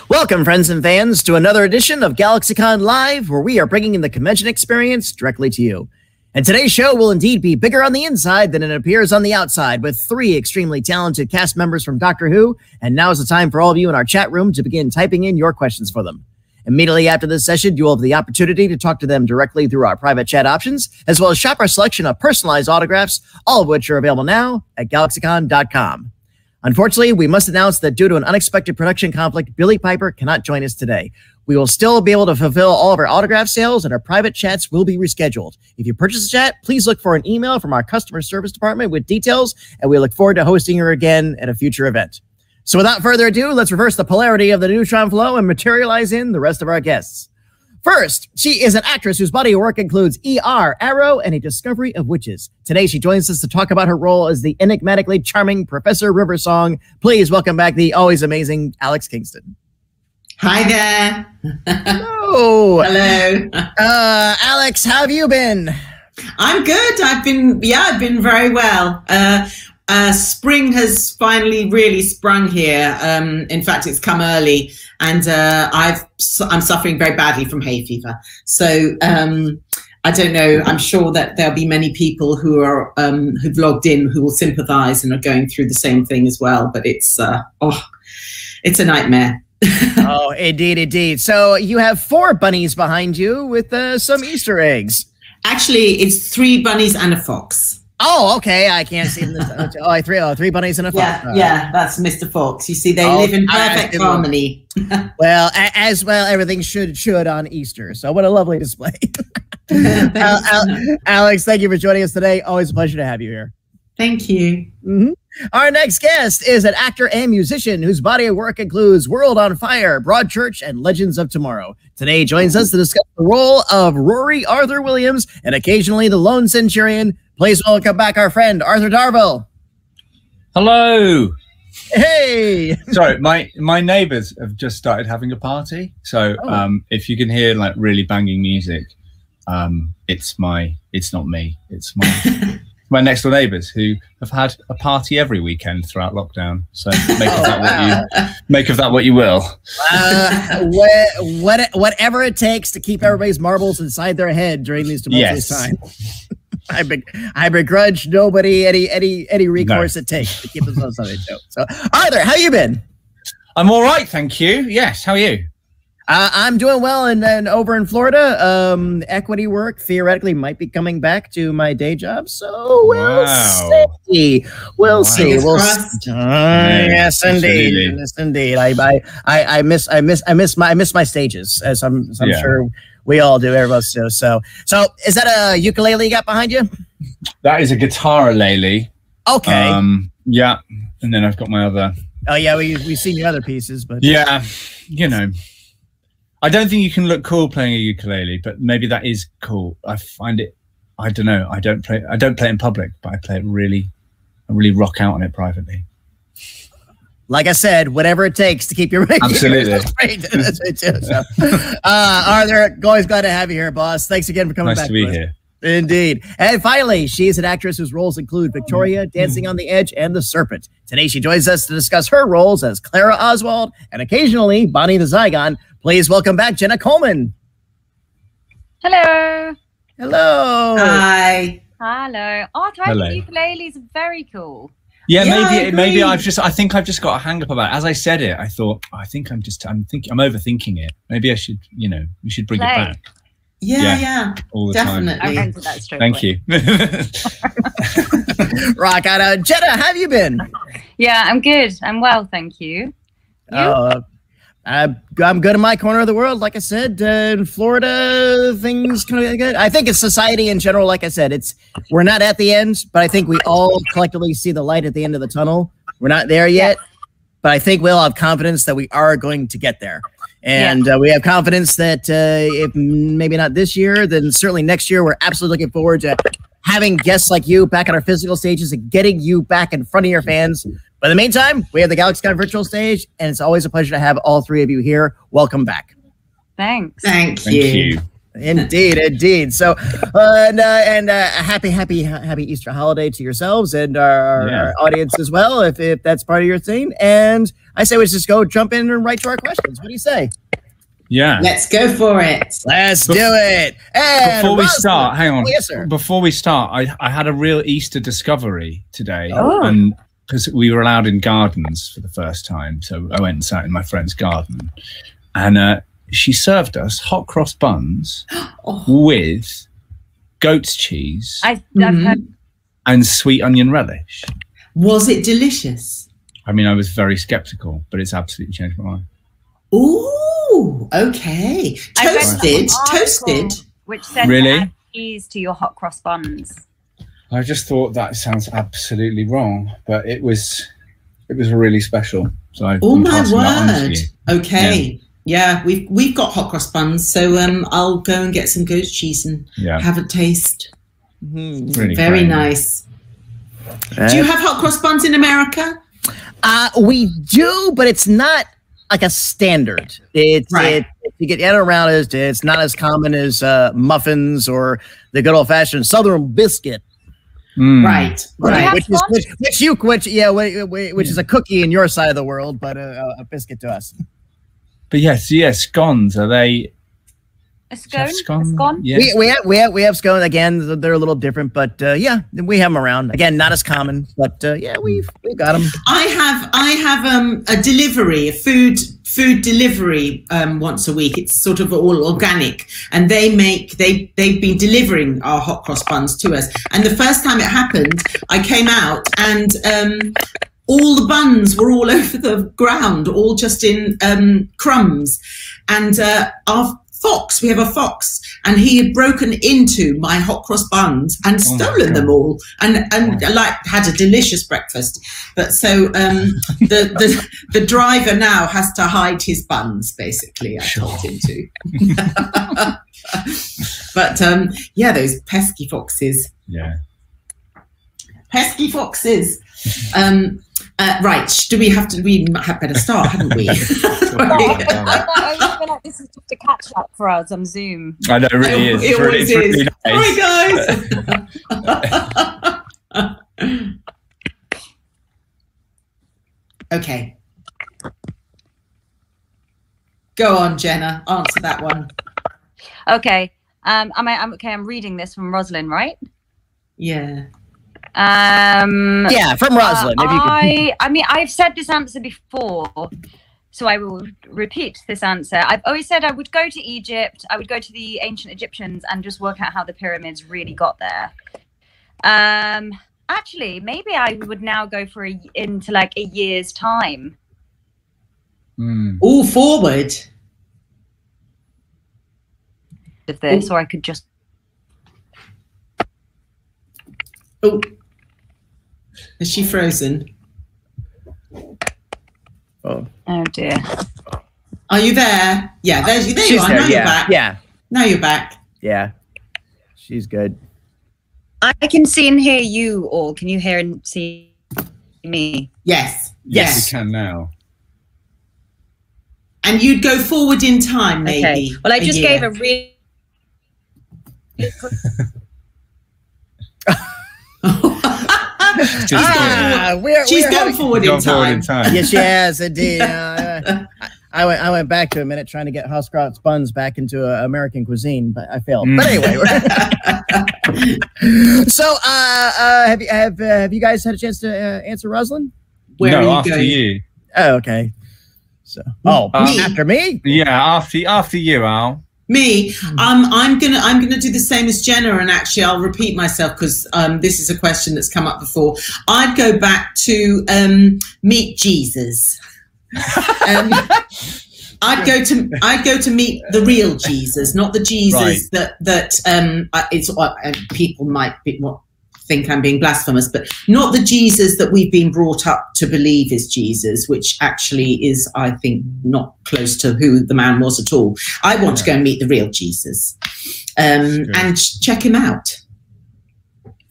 Welcome, friends and fans, to another edition of GalaxyCon Live, where we are bringing the convention experience directly to you. And today's show will indeed be bigger on the inside than it appears on the outside, with 3 extremely talented cast members from Doctor Who, and now is the time for all of you in our chat room to begin typing in your questions for them. Immediately after this session, you will have the opportunity to talk to them directly through our private chat options, as well as shop our selection of personalized autographs, all of which are available now at GalaxyCon.com. Unfortunately, we must announce that due to an unexpected production conflict, Billy Piper cannot join us today. We will still be able to fulfill all of our autograph sales, and our private chats will be rescheduled. If you purchase a chat, please look for an email from our customer service department with details, and we look forward to hosting her again at a future event. So without further ado, let's reverse the polarity of the neutron flow and materialize in the rest of our guests. First, she is an actress whose body of work includes ER, Arrow, and A Discovery of Witches. Today, she joins us to talk about her role as the enigmatically charming Professor Riversong. Please welcome back the always amazing Alex Kingston. Hi there. Hello. Hello. Alex, how have you been? I'm good. I've been very well. Spring has finally really sprung here. In fact, it's come early, and I'm suffering very badly from hay fever. So I don't know. I'm sure that there'll be many people who are who've logged in who will sympathise and are going through the same thing as well. But it's a nightmare. Oh, indeed, indeed. So you have 4 bunnies behind you with some Easter eggs. Actually, it's 3 bunnies and a fox. Oh, okay. I can't see them. Three bunnies and a fox. Yeah, that's Mr. Fox. You see, they live in perfect harmony. Well, as well, everything should on Easter. So what a lovely display. Alex, thank you for joining us today. Always a pleasure to have you here. Thank you. Mm-hmm. Our next guest is an actor and musician whose body of work includes World on Fire, Broadchurch, and Legends of Tomorrow. Today joins us to discuss the role of Rory Arthur Williams and occasionally the Lone Centurion. Please welcome back our friend Arthur Darvill. Hello. Hey. Sorry, my neighbours have just started having a party. So if you can hear like really banging music, it's not me. It's my next door neighbours who have had a party every weekend throughout lockdown. So make of that what you will. Whatever it takes to keep everybody's marbles inside their head during these tumultuous times. I begrudge nobody any recourse it takes to keep themselves on their show. So, Arthur, how you been? I'm all right, thank you. Yes, how are you? I'm doing well, and over in Florida, equity work theoretically might be coming back to my day job. So we'll see. We'll see. Yes, indeed. Yes, indeed. I miss my stages, as I'm sure we all do. Everybody do. So is that a ukulele you got behind you? That is a guitar-lele. Okay. Yeah, and then I've got my other. Oh yeah, we've seen your other pieces, but yeah, you know. I don't think you can look cool playing a ukulele, but maybe that is cool. I find it. I don't know. I don't play it in public, but I play it I really rock out on it privately. Like I said, whatever it takes to keep your absolutely. That's right too. So, Arthur, always glad to have you here, boss. Thanks again for coming back. Nice to be here. Indeed. And finally, she is an actress whose roles include Victoria, Dancing on the Edge, and The Serpent. Today, she joins us to discuss her roles as Clara Oswald and occasionally Bonnie the Zygon. Please welcome back Jenna Coleman. Hello. Hello. Hi. Hello. Oh, I think ukuleles are very cool. Yeah, maybe I think I've just got a hang up about it. As I said it, I thought I'm overthinking it. Maybe I should, we should bring it back. Yeah, all the definitely. time. Thank you. Rock on. Jenna, how have you been? Yeah, I'm good. I'm well, thank you. I'm good in my corner of the world. Like I said, in Florida, things kind of good. I think it's society in general. Like I said, we're not at the end, but I think we all collectively see the light at the end of the tunnel. We're not there yet, but I think we'll have confidence that we are going to get there. And we have confidence that if maybe not this year, then certainly next year, we're absolutely looking forward to having guests like you back on our physical stages and getting you back in front of your fans. But in the meantime, we have the GalaxyCon virtual stage, and it's always a pleasure to have all 3 of you here. Welcome back. Thanks. Thank you. Indeed, indeed. So, a happy Easter holiday to yourselves and our audience as well, if that's part of your thing. And I say we just go jump in and right to our questions. What do you say? Yeah. Let's go for it. Let's do it. And before we start, hang on. Oh, yes, sir. Before we start, I had a real Easter discovery today. Oh. And because we were allowed in gardens for the first time. So I went and sat in my friend's garden. And she served us hot cross buns with goat's cheese and sweet onion relish. Was it delicious? I mean, I was very skeptical, but it's absolutely changed my mind. Ooh, okay. Toasted. Which said Really? to add cheese to your hot cross buns. I just thought that sounds absolutely wrong, but it was really special. So oh my word! Okay, yeah, we've got hot cross buns, so I'll go and get some goat cheese and have a taste. Really very nice. Do you have hot cross buns in America? We do, but it's not like a standard. It's you get around it's not as common as muffins or the good old fashioned Southern biscuit. Right. Which is a cookie in your side of the world, but a biscuit to us. But yes, scones, are they a scone? Scone? Yeah. We have scones. Again, they're a little different, but yeah, we have them around. Again, not as common, but yeah, we've got them. I have a delivery, a food delivery once a week. It's sort of all organic, and they've been delivering our hot cross buns to us. And the first time it happened, I came out and all the buns were all over the ground, all just in crumbs. And we have a fox, and he had broken into my hot cross buns and stolen them all, and like had a delicious breakfast. But so the driver now has to hide his buns, basically. I told him to. But yeah, those pesky foxes. Yeah. Pesky foxes. Right, we had better start, hadn't we? I feel like this is just a catch up for us on Zoom. I know, it really is. It always is. Really nice. Hi, guys. Okay. Go on, Jenna. Answer that one. Okay. I'm reading this from Rosalind, right? Yeah. Yeah, from Rosalind. I mean, I've said this answer before, so I will repeat this answer. I've always said I would go to Egypt, I would go to the ancient Egyptians and just work out how the pyramids really got there. Actually, maybe I would now go into like a year's time. All forward. Of this, or I could just. Oh. Is she frozen? Oh dear. Are you there? Yeah, there you are. Now you're back. Yeah. Now you're back. Yeah. She's good. I can see and hear you all. Can you hear and see me? Yes. Yes, we can now. And you'd go forward in time, maybe. Okay. Well, I just gave a really. She's gone forward in time. Yes, she has indeed. I went back to a minute trying to get house cross buns back into American cuisine, but I failed. But anyway, so have you guys had a chance to answer Rosalind? No, after you. Oh, okay. So after me? Yeah, after you, Al. Me, I'm gonna do the same as Jenna, and actually I'll repeat myself because this is a question that's come up before. I'd go back to meet Jesus. I'd go to meet the real Jesus, not the Jesus that people might think I'm being blasphemous, but not the Jesus that we've been brought up to believe is Jesus, which actually is, I think, not close to who the man was at all. I want to go and meet the real Jesus and check him out.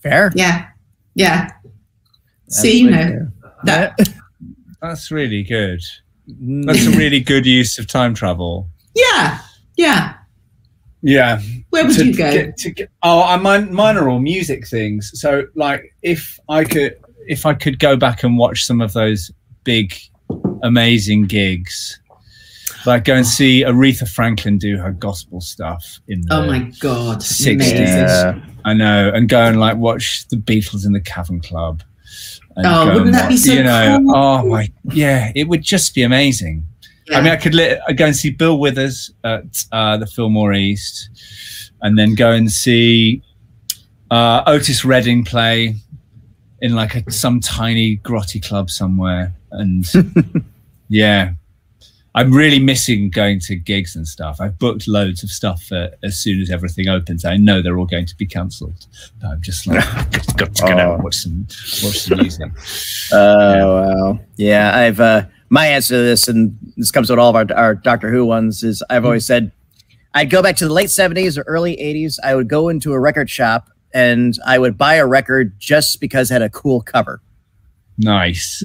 Fair. Yeah. Yeah. See, you know, that's really good. That's a really good use of time travel. Yeah. Yeah. Yeah. Where would you go? Mine are all music things. So like if I could go back and watch some of those big, amazing gigs, like go and see Aretha Franklin do her gospel stuff in the oh my God, 60s. Yeah. I know, and go and like watch the Beatles in the Cavern Club. Oh, wouldn't that be so cool? Oh my, yeah, it would just be amazing. Yeah. I mean, I'd go and see Bill Withers at the Fillmore East, and then go and see Otis Redding play in like some tiny grotty club somewhere. And yeah, I'm really missing going to gigs and stuff. I've booked loads of stuff as soon as everything opens. I know they're all going to be cancelled. I'm just like, got to go out and watch some music. Wow. Yeah, I've my answer to this, and this comes with all of our Doctor Who ones, is I've always said I'd go back to the late 70s or early 80s. I would go into a record shop and I would buy a record just because it had a cool cover. Nice.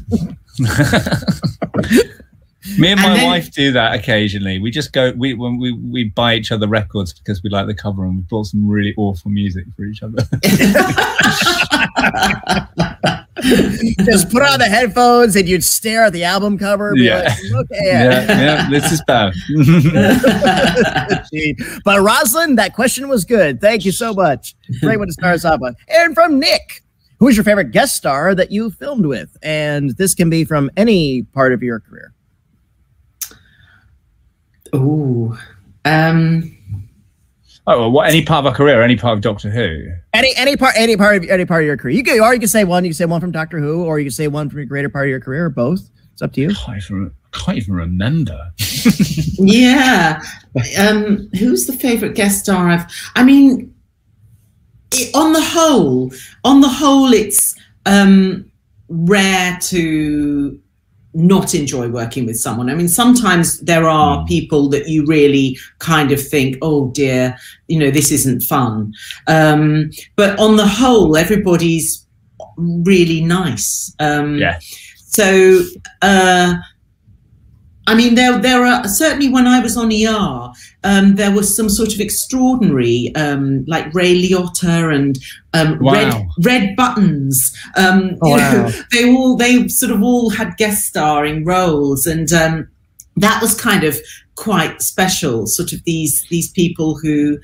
Me and my wife do that occasionally. We just go, we buy each other records because we like the cover, and we bought some really awful music for each other. Just put on the headphones and you'd stare at the album cover. And yeah. Be like, okay. Yeah, this is bad. But Rosalind, that question was good. Thank you so much. Great one to start us off on. And from Nick, who is your favorite guest star that you filmed with? And this can be from any part of your career. Oh, well, what, any part of our career, any part of Doctor Who? Any part of your career. You can say one. You can say one from Doctor Who, or you can say one from a greater part of your career, or both. It's up to you. I can't even remember. Yeah. Who's the favorite guest star I mean, on the whole, it's rare to not enjoy working with someone. I mean, sometimes there are people that you really kind of think, oh dear, this isn't fun. But on the whole, everybody's really nice. Yeah. So, I mean, there are certainly, when I was on ER, there was some sort of extraordinary, like Ray Liotta and wow. Red Buttons. Wow. They sort of all had guest starring roles, and that was kind of quite special. Sort of these people who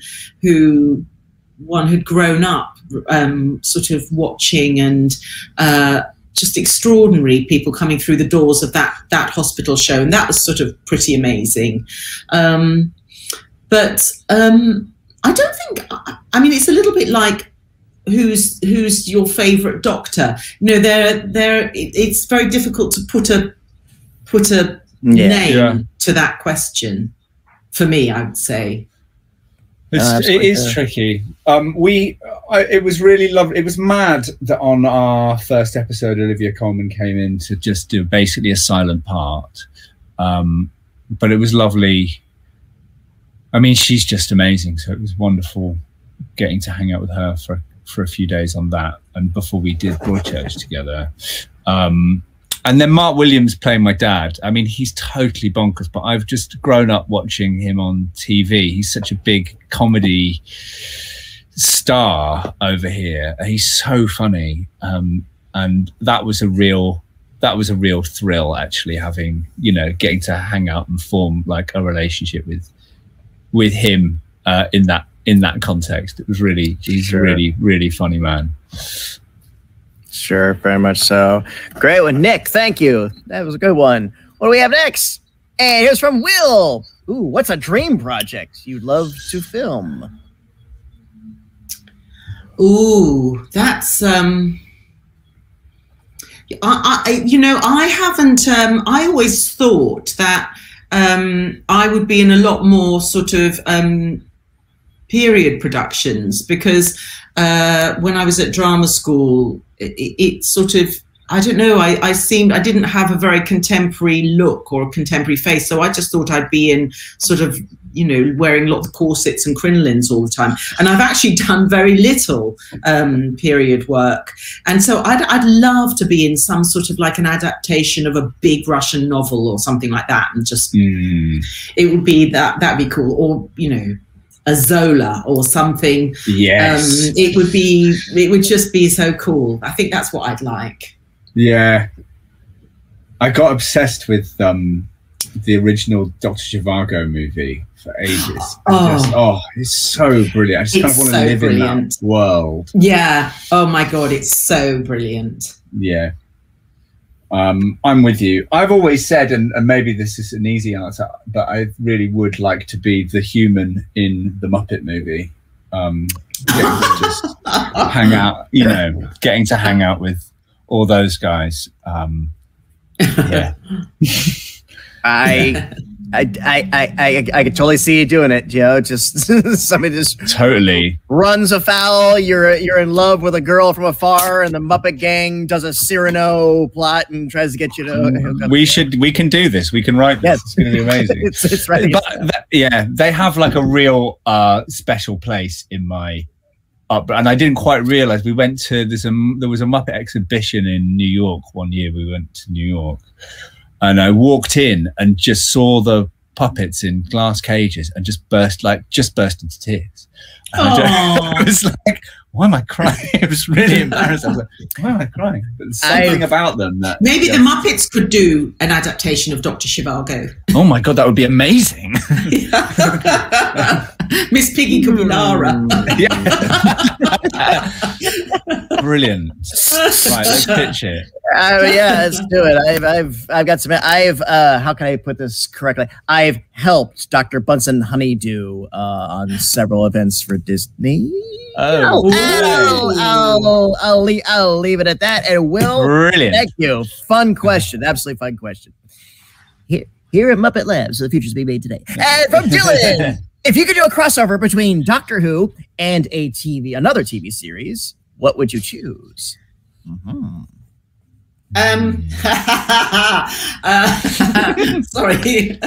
one had grown up sort of watching, and just extraordinary people coming through the doors of that hospital show, and that was sort of pretty amazing. But I don't think, I mean, it's a little bit like who's your favorite doctor. It's very difficult to put a name to that question. For me, I would say. It is tricky. It was really lovely. It was mad that on our first episode, Olivia Colman came in to just do basically a silent part. But it was lovely. I mean, she's just amazing. So it was wonderful getting to hang out with her for a few days on that. And before we did Broadchurch together. And then Mark Williams playing my dad. I mean, he's totally bonkers, but I've just grown up watching him on TV. He's such a big comedy star over here. He's so funny. And that was a real thrill, actually, having, getting to hang out and form like a relationship with him in that context. It was he's a really funny man. Sure, very much so. Great one, Nick. Thank you. That was a good one. What do we have next? And here's from Will. Ooh, what's a dream project you'd love to film? Ooh, that's I haven't. I always thought that I would be in a lot more sort of period productions, because when I was at drama school, it sort of, I don't know, I didn't have a very contemporary look or a contemporary face, so I just thought I'd be in sort of, wearing lots of corsets and crinolines all the time. And I've actually done very little period work, and so I'd love to be in some sort of like an adaptation of a big Russian novel or something like that, and just it would be that'd be cool. Or a Zola or something. Yes. It would just be so cool. I think that's what I'd like. Yeah. I got obsessed with the original Dr. Zhivago movie for ages. It's so brilliant. I just kind of want to live in that world. Yeah. Oh my God, it's so brilliant. Yeah. I'm with you. I've always said, and maybe this is an easy answer, but I really would like to be the human in the Muppet movie. Just hang out, getting to hang out with all those guys. Yeah. I could totally see you doing it, Joe. Just somebody just totally runs afoul. You're in love with a girl from afar, and the Muppet Gang does a Cyrano plot and tries to get you to. We can do this. We can write this. Yes. It's going to be amazing. it's right. But they have like a real special place in my and I didn't quite realize we went to there was a Muppet exhibition in New York one year. We went to New York. And I walked in and just saw the puppets in glass cages and just burst into tears. And I was like, why am I crying? It was really embarrassing. I was like, why am I crying? But there's something about them that maybe the Muppets could do an adaptation of Dr. Zhivago. Oh my God, that would be amazing. Miss Piggy could be Lara. Brilliant. Right, let's pitch it. Yeah, let's do it. I've got some. How can I put this correctly? I've helped Dr. Bunsen Honeydew on several events for Disney. I'll leave it at that. And Will, brilliant. Thank you. Fun question. Absolutely fun question. Here at Muppet Labs, so the future's being made today. And from Dylan, if you could do a crossover between Doctor Who and another TV series, what would you choose? Sorry.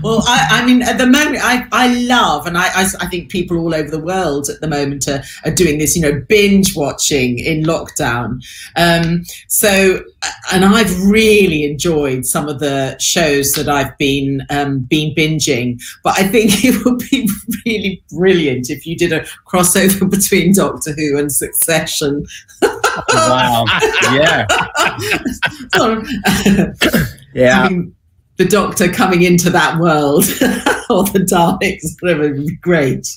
Well, I mean, at the moment, I love, and I think people all over the world at the moment are doing this, binge watching in lockdown. And I've really enjoyed some of the shows that I've been binging. But I think it would be really brilliant if you did a crossover between Doctor Who and Succession. Wow. Yeah. Yeah. I mean, the Doctor coming into that world or the Daleks, whatever, would be great.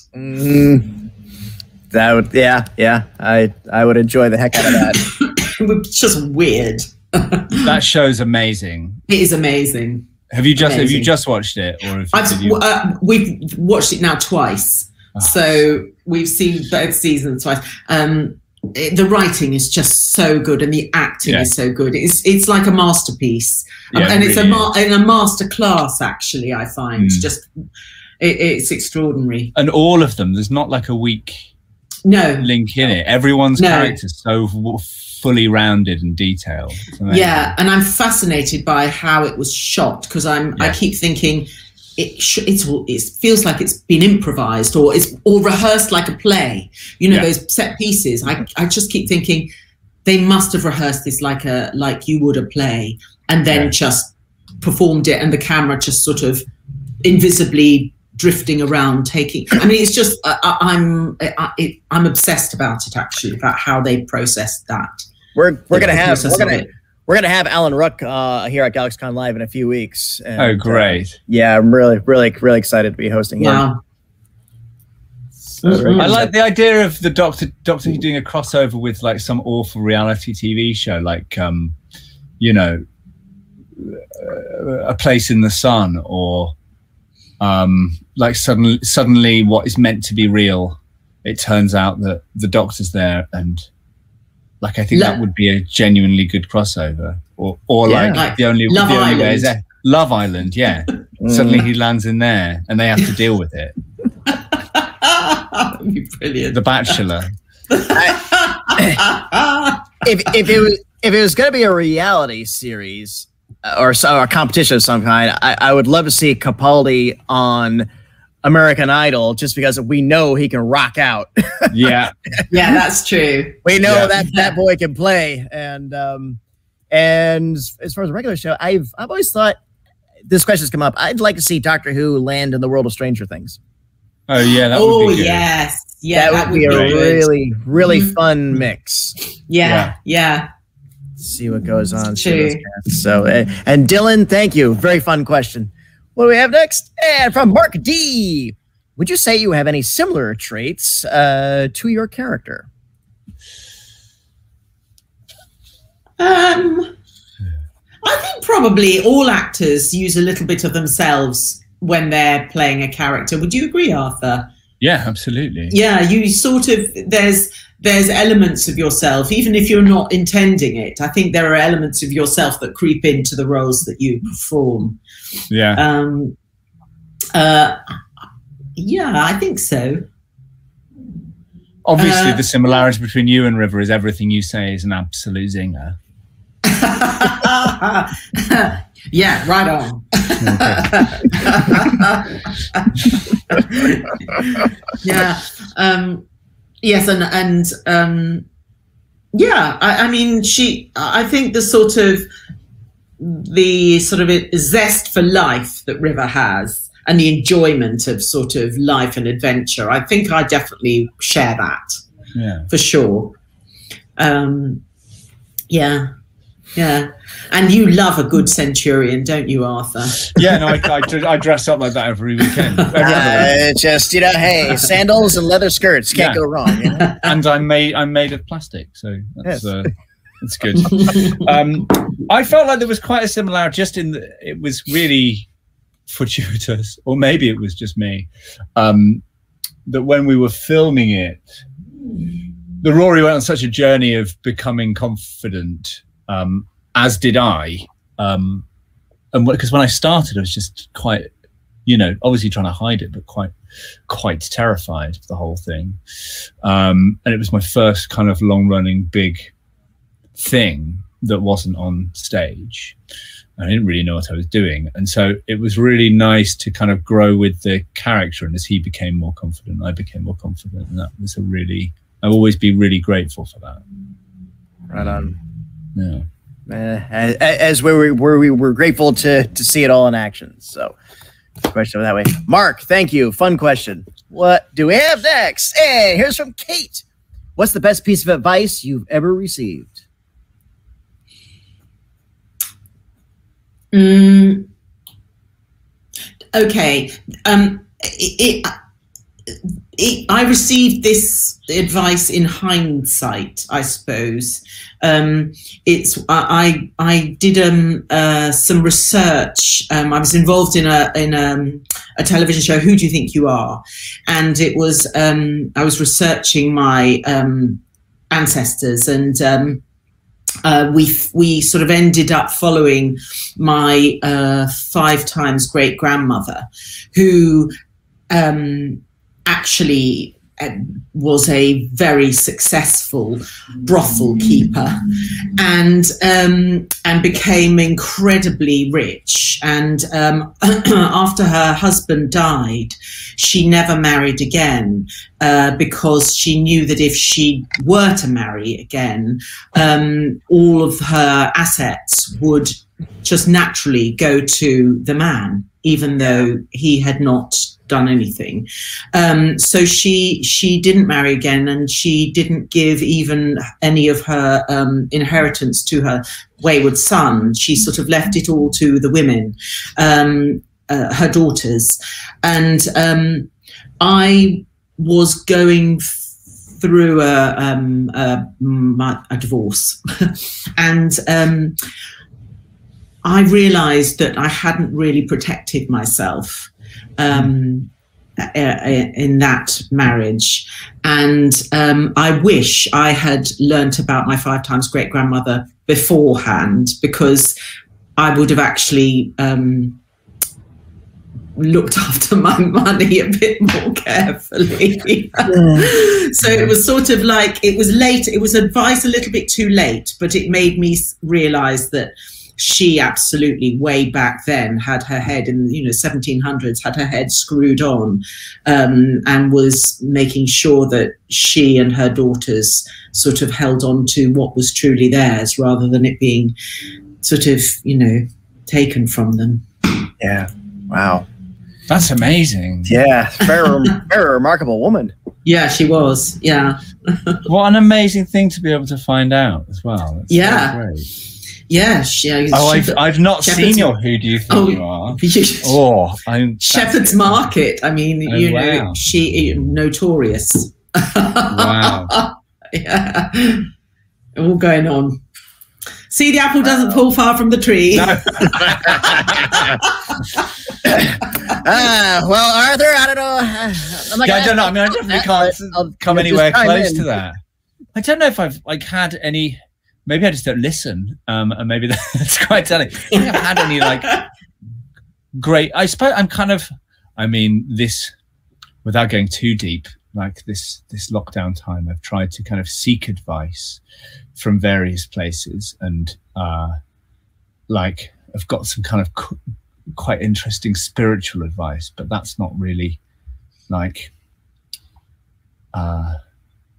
That would, yeah. I would enjoy the heck out of that. It's just weird. That show's amazing. It is amazing. Have you just watched it, or we've watched it now twice? Oh. So we've seen both seasons twice. The writing is just so good, and the acting is so good. It's like a masterpiece, and it's a master class. Actually, I find it's extraordinary. And all of them, there's not like a weak link in it. Everyone's character's so fully rounded and detailed. Yeah, and I'm fascinated by how it was shot, because I keep thinking it feels like it's been improvised or rehearsed like a play. Those set pieces. I just keep thinking they must have rehearsed this like you would a play, and then just performed it, and the camera just sort of invisibly drifting around taking. I mean, it's just I'm obsessed about it, actually, about how they processed that. We're gonna have Alan Ruck here at GalaxyCon Live in a few weeks. And, oh, great! Yeah, I'm really excited to be hosting him. Wow. I like the idea of the Doctor doing a crossover with like some awful reality TV show, like A Place in the Sun, or like suddenly what is meant to be real, it turns out that the Doctor's there, and like I think that would be a genuinely good crossover, or like the only way is Love Island. Yeah, suddenly he lands in there, and they have to deal with it. That'd be brilliant. The Bachelor. If it was going to be a reality series or a competition of some kind, I would love to see Capaldi on American Idol, just because we know he can rock out. Yeah, that's true. We know that boy can play, and as far as a regular show, I've always thought, this question's come up, I'd like to see Doctor Who land in the world of Stranger Things. Oh yeah, that would be good. Yes, yeah, that would be a really, really fun mix. Yeah. Let's see what goes on. True. So, and Dylan, thank you. Very fun question. What do we have next? And from Mark D. Would you say you have any similar traits to your character? I think probably all actors use a little bit of themselves when they're playing a character. Would you agree, Arthur? Yeah, absolutely. Yeah, you sort of, there's elements of yourself, even if you're not intending it. I think there are elements of yourself that creep into the roles that you perform. Yeah. Yeah, I think so. Obviously, the similarity between you and River is everything you say is an absolute zinger. Yeah, right on. Yeah. Yes, and yeah, I mean, I think the sort of zest for life that River has, and the enjoyment of sort of life and adventure, I think I definitely share that. Yeah, for sure. Yeah. And you love a good centurion, don't you, Arthur? Yeah, no, I dress up like that every weekend. Just, hey, sandals and leather skirts can't go wrong. You know? And I'm made of plastic, so that's that's good. I felt like there was quite a similarity, just in that it was really fortuitous, or maybe it was just me, that when we were filming it, the Rory went on such a journey of becoming confident, as did I, and because when I started, I was just quite, obviously trying to hide it, but quite terrified of the whole thing, and it was my first kind of long-running big thing that wasn't on stage. I didn't really know what I was doing, and so it was really nice to kind of grow with the character, and as he became more confident, I became more confident, and that was I'll always be really grateful for that. Right on. Yeah. As we were grateful to see it all in action. So, question that way. Mark, thank you. Fun question. What do we have next? Hey, here's from Kate. What's the best piece of advice you've ever received? Okay. I received this advice in hindsight, I suppose. I did some research. I was involved in a television show, Who Do You Think You Are? And it was I was researching my ancestors, and we sort of ended up following my 5 times great grandmother, who actually was a very successful brothel keeper, and became incredibly rich. And after her husband died, she never married again, because she knew that if she were to marry again, all of her assets would just naturally go to the man, even though he had not done anything. So she didn't marry again, and she didn't give even any of her inheritance to her wayward son. She sort of left it all to the women, her daughters. And I was going through a divorce, and I realized that I hadn't really protected myself in that marriage, and I wish I had learnt about my 5 times great grandmother beforehand, because I would have actually looked after my money a bit more carefully. So it was sort of like, it was late, it was advice a little bit too late, but it made me realize that she absolutely, way back then, had her head in, 1700s, had her head screwed on, and was making sure that she and her daughters sort of held on to what was truly theirs, rather than it being sort of, taken from them. Yeah. Wow. That's amazing. Yeah, very remarkable woman. Yeah, she was. Yeah. What an amazing thing to be able to find out as well. That's Yeah. so great. Yeah. I've not seen your Who Do You Think You Are? I'm Shepherd's Market. I mean, wow. she notorious. Wow. Yeah. All going on. See, the apple doesn't fall far from the tree. No. Well, Arthur, I don't know. I don't know. I mean, I definitely can't come anywhere close to that. I don't know if I've had any. Maybe I just don't listen, and maybe that's quite telling. I think I've had any great. I suppose I'm kind of. I mean, this without going too deep. Like this lockdown time, I've tried to kind of seek advice from various places, and I've got some kind of quite interesting spiritual advice, but that's not really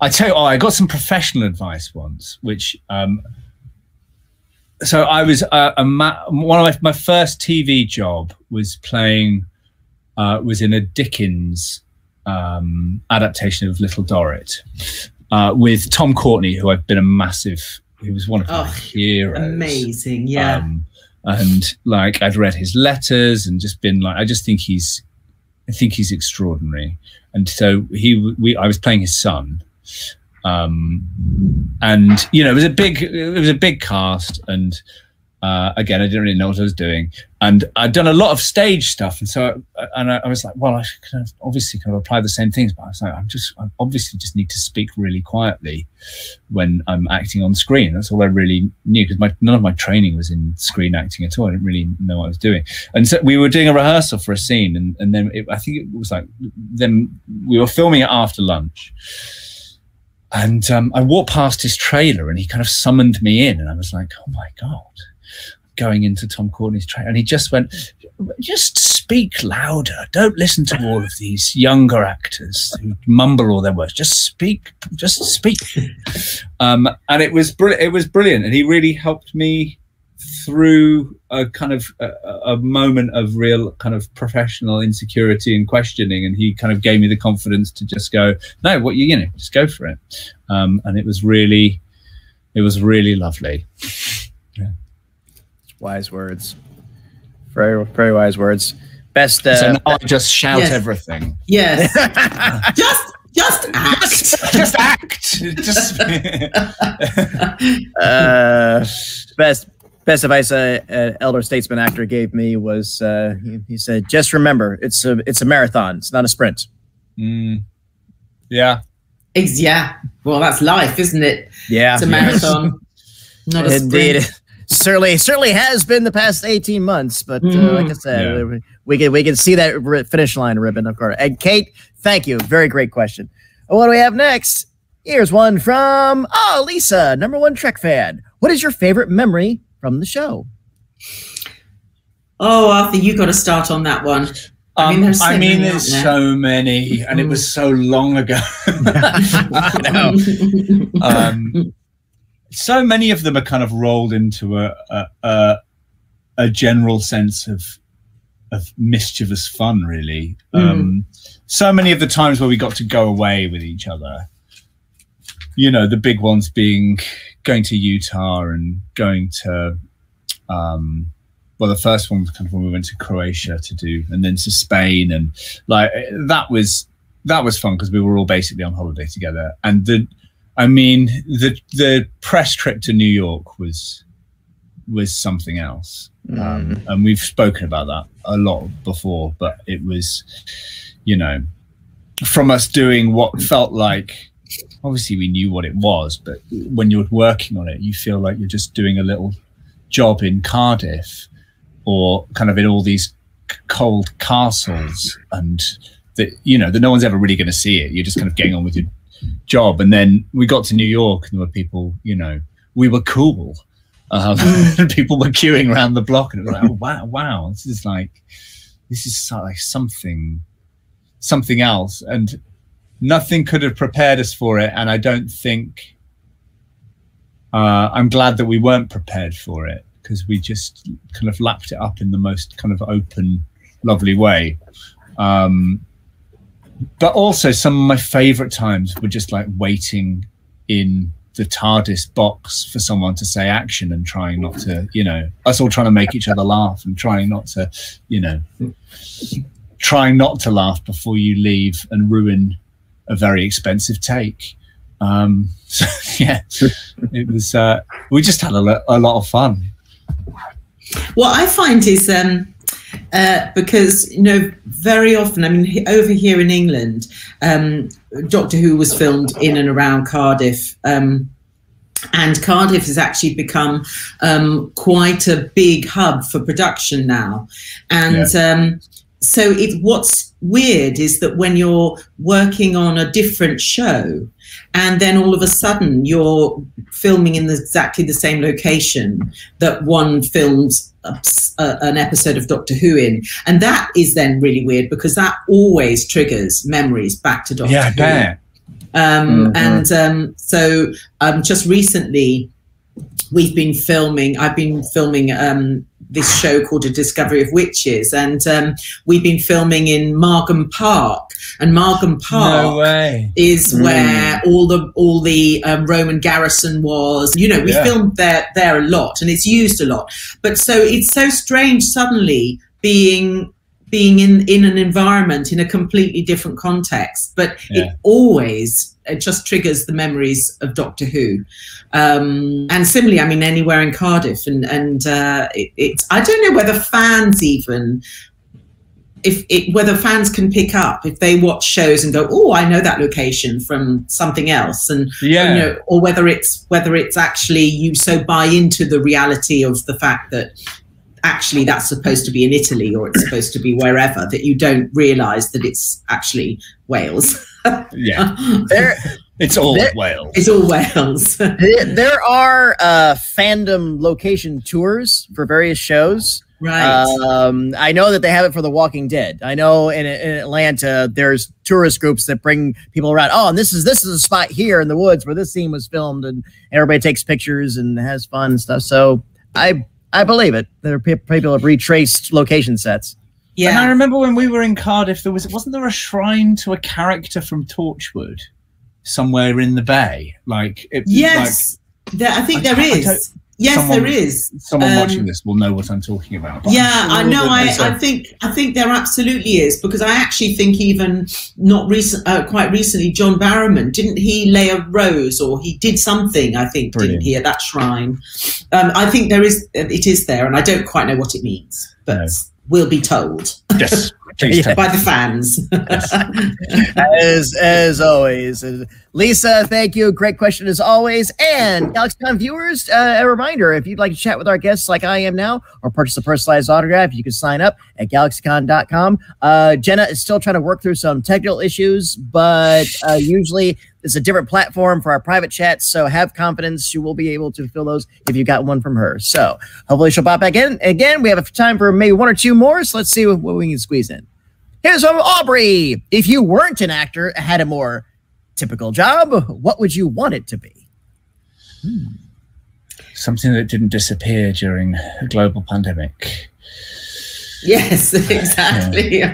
I tell you, I got some professional advice once, which so I was one of my first TV job was playing was in a Dickens adaptation of Little Dorrit with Tom Courtenay, who I've been he was one of my heroes. Amazing, yeah. And I'd read his letters and just been I think he's extraordinary. And so I was playing his son, and it was a big cast, and again, I didn't really know what I was doing, and I'd done a lot of stage stuff, and so I was like, well, I can obviously apply the same things, but I was like, I obviously just need to speak really quietly when I'm acting on screen. That's all I really knew, because none of my training was in screen acting at all. I didn't really know what I was doing, and so we were doing a rehearsal for a scene, and then I think it was then we were filming it after lunch. And I walked past his trailer, and he kind of summoned me in, and I was like, oh my God. Going into Tom Courtenay's trailer, and he just went, just speak louder. Don't listen to all of these younger actors who mumble all their words. Just speak. And it was brilliant. And he really helped me through a kind of a moment of real kind of professional insecurity and questioning. And he kind of gave me the confidence to just go, no, just go for it. And it was really lovely. Yeah. Wise words. Very, very wise words. Best. So now I just shout everything. Yes. just act. Just act. Best advice an elder statesman actor gave me was he said, "Just remember, it's a marathon. It's not a sprint." Yeah. Yeah. Well, that's life, isn't it? Yeah. It's a marathon. Not a sprint. Indeed. Certainly has been the past 18 months, but like I said, we can see that finish line ribbon, of course. And Kate, thank you. Very great question. What do we have next? Here's one from Lisa, #1 Trek fan. What is your favorite memory from the show? Oh, Arthur, you got to start on that one. There's so many, and it was so long ago. I know. So many of them are kind of rolled into a general sense of mischievous fun, really. So many of the times where we got to go away with each other, the big ones being going to Utah and going to, the first one was kind of when we went to Croatia to do, and then to Spain, and that was fun because we were all basically on holiday together. And the press trip to New York was something else. And we've spoken about that a lot before, but it was, from us doing what felt like, obviously we knew what it was, but when you're working on it, you feel like you're just doing a little job in Cardiff or kind of in all these cold castles, and that no one's ever really going to see it. You're just kind of getting on with your job. And then we got to New York, and there were people, we were cool. And people were queuing around the block, and it was like, oh, wow, this is like something else, and nothing could have prepared us for it. And I don't think I'm glad that we weren't prepared for it, because we just kind of lapped it up in the most kind of open, lovely way. But also some of my favorite times were just like waiting in the TARDIS box for someone to say action and trying not to, you know, us all trying to make each other laugh and trying not to, you know, trying not to laugh before you leave and ruin a very expensive take. So yeah, it was, we just had a lot of fun. What I find is, because, you know, very often, I mean, over here in England, Doctor Who was filmed in and around Cardiff, and Cardiff has actually become quite a big hub for production now. And so what's weird is that when you're working on a different show and then all of a sudden you're filming in exactly the same location that one filmed an episode of Doctor Who in, and that is then really weird because that always triggers memories back to Doctor Who. Yeah, I bet. And so just recently I've been filming this show called A Discovery of Witches, and we've been filming in Margam Park, and Margam Park is where all the Roman garrison was. You know, we filmed there a lot, and it's used a lot. But so it's so strange suddenly being in an environment in a completely different context, but it just triggers the memories of Doctor Who. And similarly, I mean, anywhere in Cardiff, and it's I don't know whether fans even, whether fans can pick up if they watch shows and go, oh, I know that location from something else, and you know, or whether it's actually you so buy into the reality of the fact that actually that's supposed to be in Italy or it's supposed to be wherever, that you don't realise that it's actually Wales. It's all Wales. It's all Wales. There are fandom location tours for various shows. Right. I know that they have it for The Walking Dead. I know in Atlanta, there's tourist groups that bring people around. Oh, and this is a spot here in the woods where this scene was filmed, and everybody takes pictures and has fun and stuff. So I believe it. There are people have retraced location sets. Yeah, and I remember when we were in Cardiff, wasn't there a shrine to a character from Torchwood somewhere in the bay? Like, yes, I think there is. Yes, there is. Someone watching this will know what I'm talking about. Yeah, I know. I think there absolutely is, because I actually think even quite recently, John Barrowman, didn't he lay a rose or he did something? I think didn't he at that shrine? I think it is there, and I don't quite know what it means, but we'll be told. Yes. By the fans. as always. Lisa, thank you. Great question as always. And GalaxyCon viewers, a reminder, if you'd like to chat with our guests like I am now or purchase a personalized autograph, you can sign up at galaxycon.com. Jenna is still trying to work through some technical issues, but usually it's a different platform for our private chats, so have confidence. You will be able to fill those if you got one from her. So hopefully she'll pop back in. Again, we have time for maybe one or two more, so let's see what we can squeeze in. Here's from Aubrey. If you weren't an actor, had a more typical job, what would you want it to be? Something that didn't disappear during a global pandemic. Yes, exactly.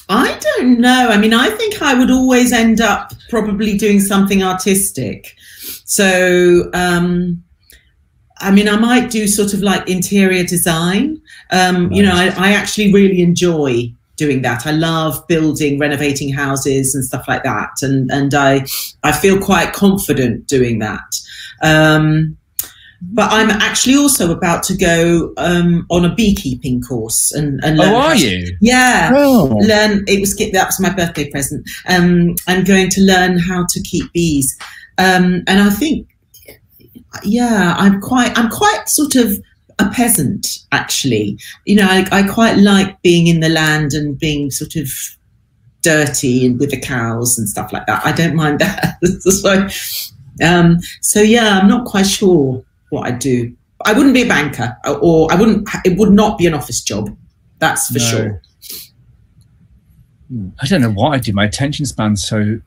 I don't know. I mean, I think I would always end up probably doing something artistic. So, I mean, I might do sort of like interior design. You know, I actually really enjoy doing that. I love building, renovating houses and stuff like that. And I feel quite confident doing that. But I'm actually also about to go on a beekeeping course and learn. Oh, are you? Yeah. Oh. Learn. That was my birthday present. I'm going to learn how to keep bees. And I think, yeah, I'm quite sort of a peasant, actually. You know, I quite like being in the land and being sort of dirty and with the cows and stuff like that. I don't mind that. So yeah, I'm not quite sure what I'd do. I wouldn't be a banker, or it would not be an office job. That's for sure. I don't know what I do. My attention span's so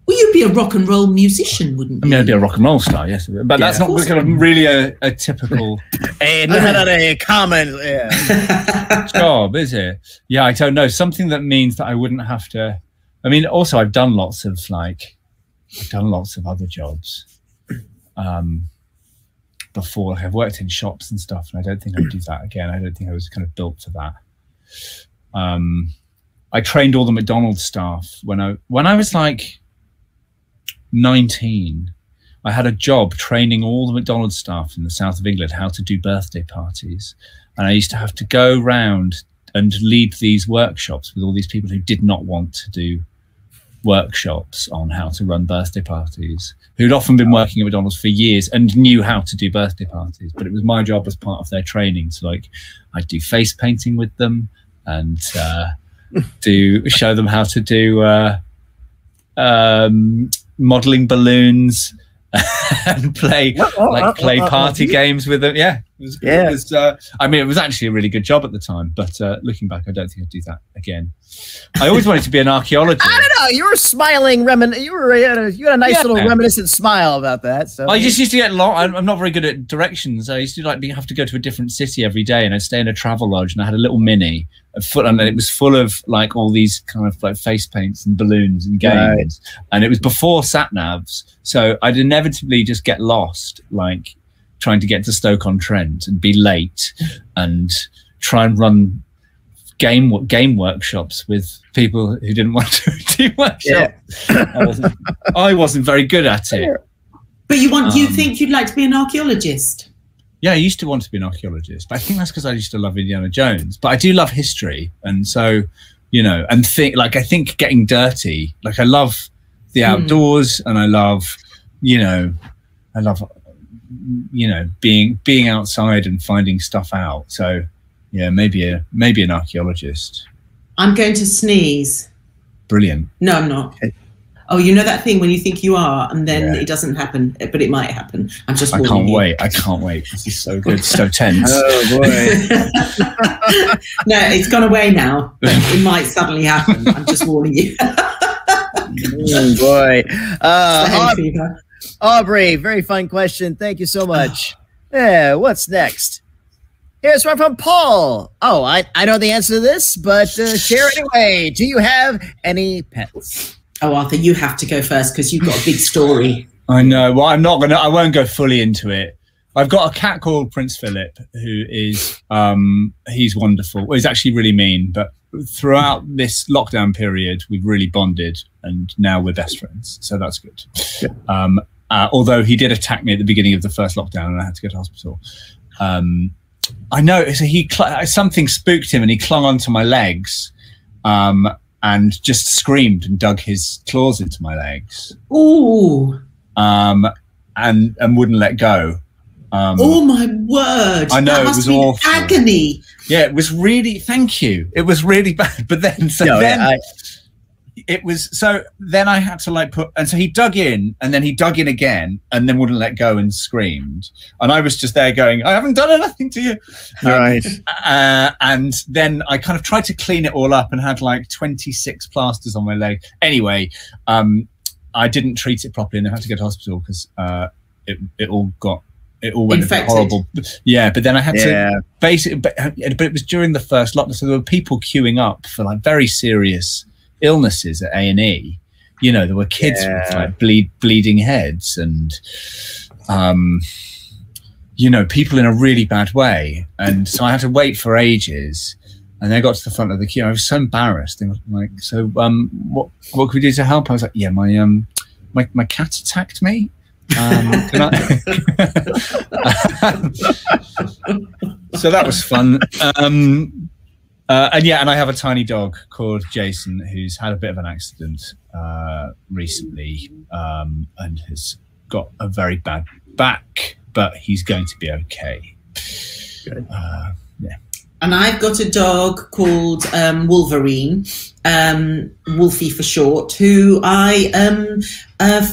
Well, Well, you'd be a rock and roll musician, wouldn't you? I mean, I'd be a rock and roll star, yes, but that's not kind of really a typical. Not a common job, is it? Yeah, I don't know. Something that means that I wouldn't have to. I mean, also I've done lots of other jobs before. Like, I've worked in shops and stuff, and I don't think I'd do that again. I don't think I was kind of built for that. I trained all the McDonald's staff when I was like 19. I had a job training all the McDonald's staff in the south of England how to do birthday parties, and I used to have to go round and lead these workshops with all these people who did not want to do workshops on how to run birthday parties, who'd often been working at McDonald's for years and knew how to do birthday parties, but it was my job as part of their training. So like, I'd do face painting with them and show them how to do modeling balloons and play party games with them. Yeah, it was, I mean, it was actually a really good job at the time, but looking back, I don't think I'd do that again. I always wanted to be an archaeologist. I don't know. You were smiling, you had a nice little reminiscent smile about that. So I just used to get lost. I'm not very good at directions. I used to have to go to a different city every day, and I'd stay in a travel lodge, and I had a little Mini, and it was full of like all these kind of like face paints and balloons and games, and it was before sat navs, so I'd inevitably just get lost, like trying to get to Stoke-on-Trent and be late, and try and run game workshops with people who didn't want to do workshops. I wasn't very good at it. But you think you'd like to be an archaeologist? Yeah, I used to want to be an archaeologist, but I think that's because I used to love Indiana Jones. But I do love history, and so, you know, and I think getting dirty. Like, I love the outdoors, and I love being outside and finding stuff out. So yeah, maybe an archaeologist. I'm going to sneeze. Brilliant. No, I'm not. Oh, you know that thing when you think you are, and then it doesn't happen, but it might happen. I'm just. I can't wait. I can't wait. This is so good. So tense. Oh boy. No, it's gone away now. It might suddenly happen. I'm just warning you. Oh boy. Aubrey, very fun question. Thank you so much. Yeah, what's next? Here's one from Paul. Oh, I know the answer to this, but share anyway. Do you have any pets? Oh, Arthur, you have to go first because you've got a big story. I know. Well, I won't go fully into it. I've got a cat called Prince Philip, who is, he's wonderful. Well, he's actually really mean, but throughout this lockdown period, we've really bonded, and now we're best friends. So that's good. Yeah. Although he did attack me at the beginning of the first lockdown, and I had to go to hospital. I know. So something spooked him, and he clung onto my legs, and just screamed and dug his claws into my legs. Ooh. And wouldn't let go. Oh my word! I know, it was awful. Agony. Yeah, it was really. Thank you. It was really bad. But then, then I had to like put, and so he dug in, and then he dug in again, and then wouldn't let go and screamed. And I was just there going, I haven't done anything to you. Right. And then I kind of tried to clean it all up and had like 26 plasters on my leg. Anyway, I didn't treat it properly, and I had to go to hospital because it all went infected. Horrible. Yeah, but then I had to basically, but it was during the first lockdown, so there were people queuing up for like very serious illnesses at A&E. You know, there were kids with like bleeding heads, and you know, people in a really bad way. And so I had to wait for ages, and then I got to the front of the queue. I was so embarrassed. They were like, so what can we do to help? I was like, yeah, my cat attacked me. Can I? So that was fun. And I have a tiny dog called Jason who's had a bit of an accident recently, and has got a very bad back, but he's going to be okay. Good. Yeah. And I've got a dog called Wolverine, Wolfie for short, who I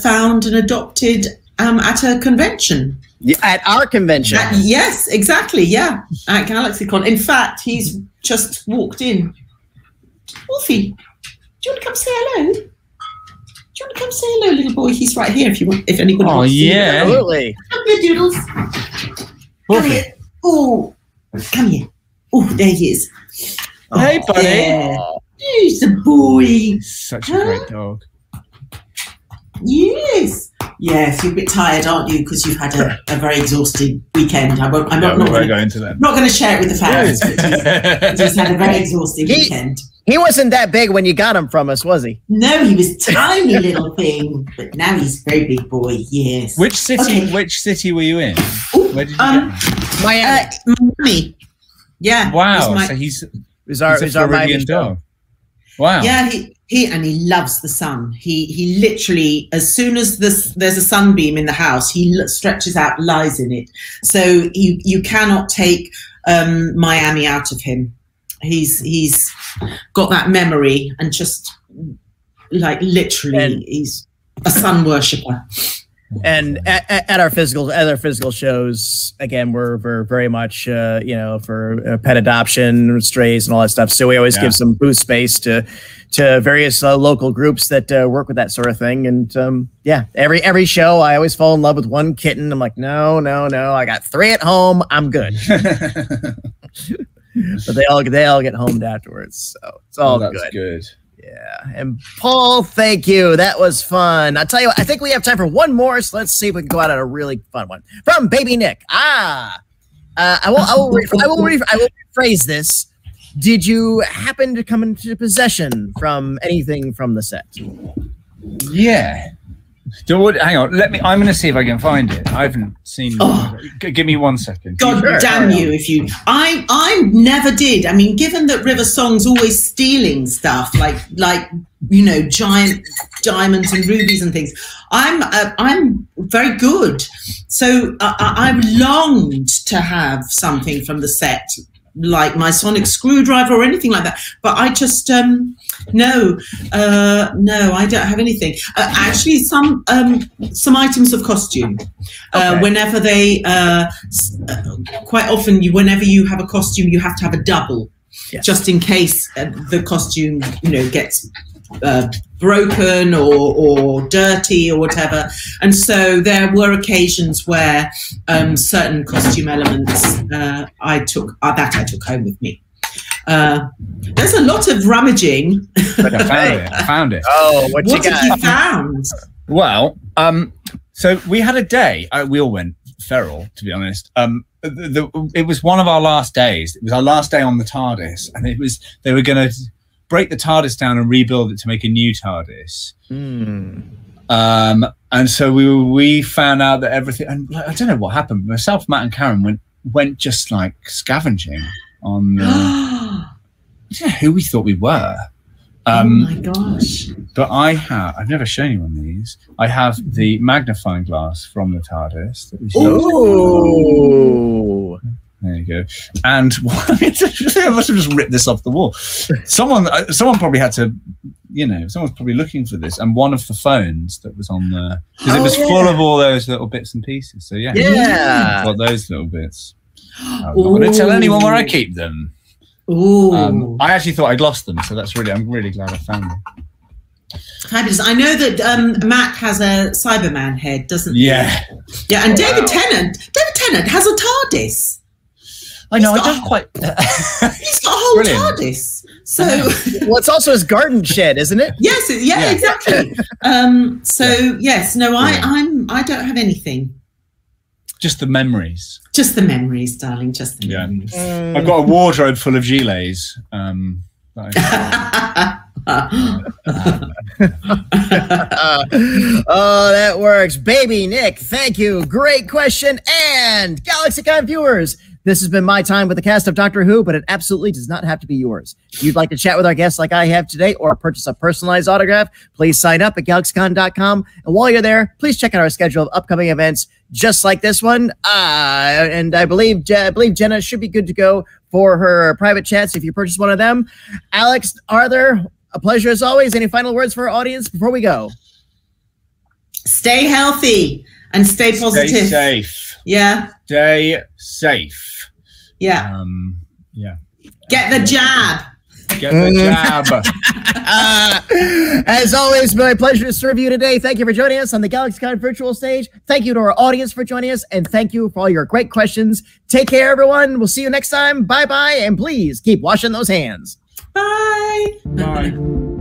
found and adopted at a convention. Yeah, at our convention. Yes, exactly. Yeah, at GalaxyCon. In fact, he's just walked in. Wolfie, do you want to come say hello? Do you want to come say hello, little boy? He's right here if you want. If anybody Oh, wants to see him. yeah. Absolutely. Come here, Doodles. Come here. Oh, come here. Oh, there he is. Hey, buddy. Yeah. He's a boy. Such a great dog. Yes. Yes, you're a bit tired, aren't you? Because you've had a very exhausting weekend. I'm not Go going into that. not going to share it with the fans. But he's had a very exhausting weekend. He wasn't that big when you got him from us, was he? No, he was tiny little thing, but now he's a very big boy. Yes. Which city? Okay. Which city were you in? Ooh, Where did you get him? Miami. Yeah. Wow. He's So he's Our a Floridian dog. dog. Wow. Yeah, he loves the sun. He literally, as soon as there's a sunbeam in the house, he stretches out, lies in it. So you cannot take Miami out of him. He's got that memory, and just like literally, he's a sun worshipper. And at our physical shows, again, we're very much for pet adoption, strays, and all that stuff. So we always give some booth space to various local groups that work with that sort of thing. And every show, I always fall in love with one kitten. I'm like, no, I got 3 at home. I'm good. But they all get homed afterwards, so it's all good. Yeah, and Paul, thank you. That was fun. I'll tell you what, I think we have time for one more, so let's see if we can go out on a really fun one. From Baby Nick. I will rephrase this. Did you happen to come into possession from anything from the set? Yeah. Hang on. I'm going to see if I can find it. I haven't seen. Give me 1 second. God damn you! If you, I never did. I mean, given that River Song's always stealing stuff, like giant diamonds and rubies and things, I'm very good. So I longed to have something from the set, like my sonic screwdriver or anything like that. But I just no, I don't have anything. Actually, some items of costume. Whenever they, quite often, whenever you have a costume, you have to have a double, just in case the costume, gets broken or dirty or whatever. And so there were occasions where certain costume elements I took home with me. There's a lot of rummaging. But I found it. Oh, what you got? Have you found? Well, so we had a day. We all went feral, to be honest. It was one of our last days. It was our last day on the TARDIS, and they were going to break the TARDIS down and rebuild it to make a new TARDIS. And so we found out that everything. And I don't know what happened. Myself, Matt, and Karen went just like scavenging on. I don't know who we thought we were. Oh my gosh! But I've never shown you one of these. I have the magnifying glass from the TARDIS. Oh, there you go. And I must have just ripped this off the wall. Someone probably had to, someone's probably looking for this. And one of the phones that was on there, because it was full of all those little bits and pieces. So yeah, got those little bits. I'm not going to tell anyone where I keep them. Ooh. I actually thought I'd lost them, so I'm really glad I found them. Fabulous. I know that Matt has a Cyberman head, doesn't he? Yeah. Yeah, and David Tennant has a TARDIS. I know, I don't quite... He's got a whole TARDIS. So... well, it's also his garden shed, isn't it? Yes, exactly. Yes, no, I don't have anything. Just the memories. Just the memories, darling. Just the memories. I've got a wardrobe full of gilets. Oh, that works. Baby Nick, thank you. Great question. And GalaxyCon viewers, this has been my time with the cast of Doctor Who, but it absolutely does not have to be yours. If you'd like to chat with our guests like I have today or purchase a personalized autograph, please sign up at galaxycon.com. And while you're there, please check out our schedule of upcoming events just like this one. And I believe Jenna should be good to go for her private chats if you purchase one of them. Alex, Arthur, a pleasure as always. Any final words for our audience before we go? Stay healthy and stay positive. Stay safe. Yeah. Stay safe. Yeah. Yeah. Get the jab. Get the jab. As always, my pleasure to serve you today. Thank you for joining us on the GalaxyCon virtual stage. Thank you to our audience for joining us, and thank you for all your great questions. Take care, everyone. We'll see you next time. Bye-bye, and please keep washing those hands. Bye. Bye.